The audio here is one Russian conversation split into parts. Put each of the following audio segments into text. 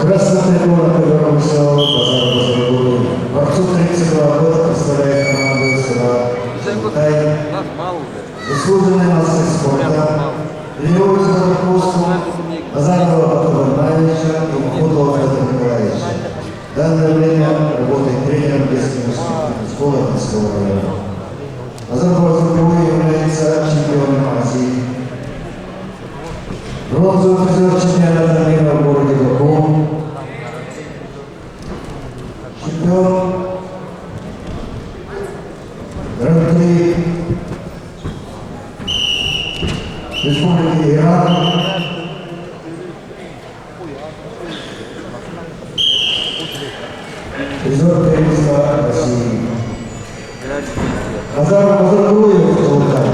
Красный город Белорусского базара Базаргуру. Борцу 32 года представляет команду СКА «Тай». Заслуженный мастер спорта, тренируется на Тарковском, Азарова Батова Ивановича и Мухудова Федора Николаевича. В данное время работает тренером детской мужской школы Одесского района. Азарова впервые является чемпионом Азии. Бронзовый призер чемпионата мира в городе Баку. Чемпион Гран-при Республики Иран. Призер первенства России. Азаров Базаргуев Султан.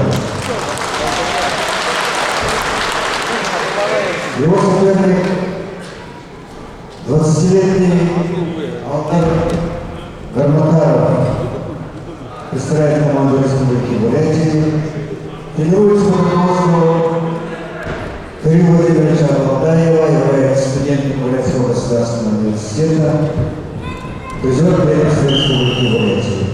Его соперник 20-летний Алтар Гарматаров представляет команду Республики Бурятии. Тренируется по руководству Кирилла Владимировича Валдаева, является студентом Бурятского государственного университета, призер первенства Республики Бурятии.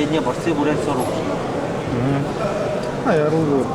Не борцы бурятся руку. А я оружие.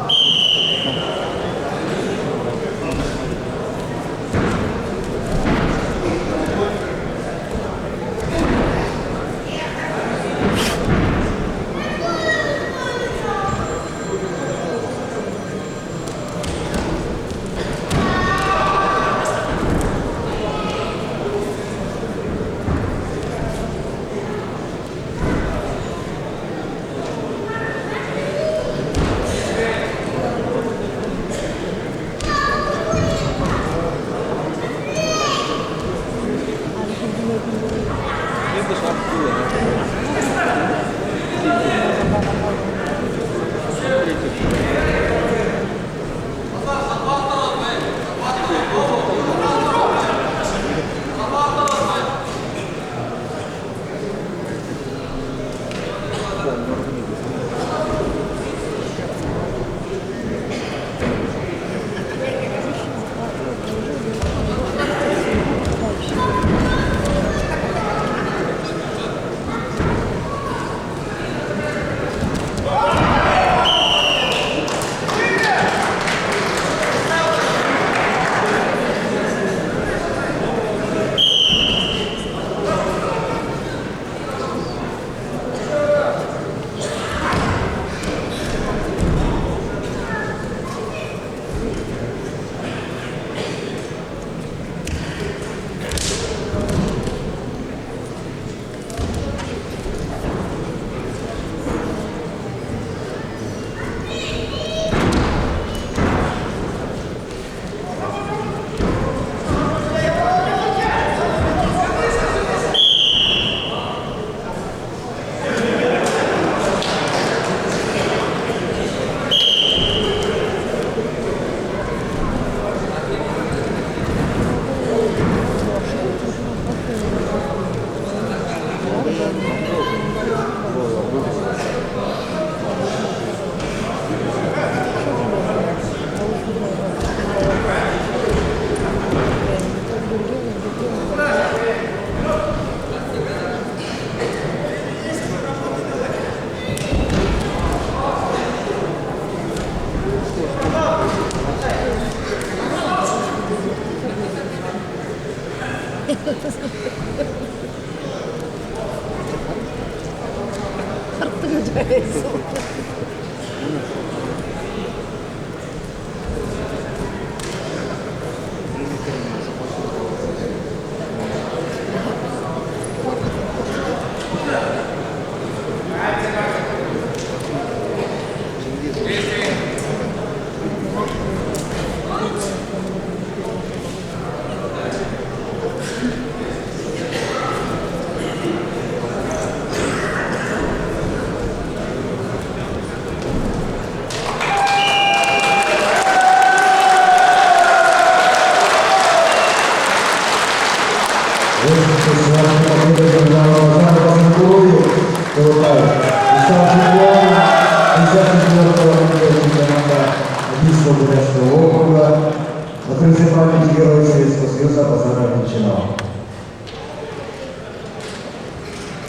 На принципі пам'яті Героїв Совєтського Союзу Базара Ключина.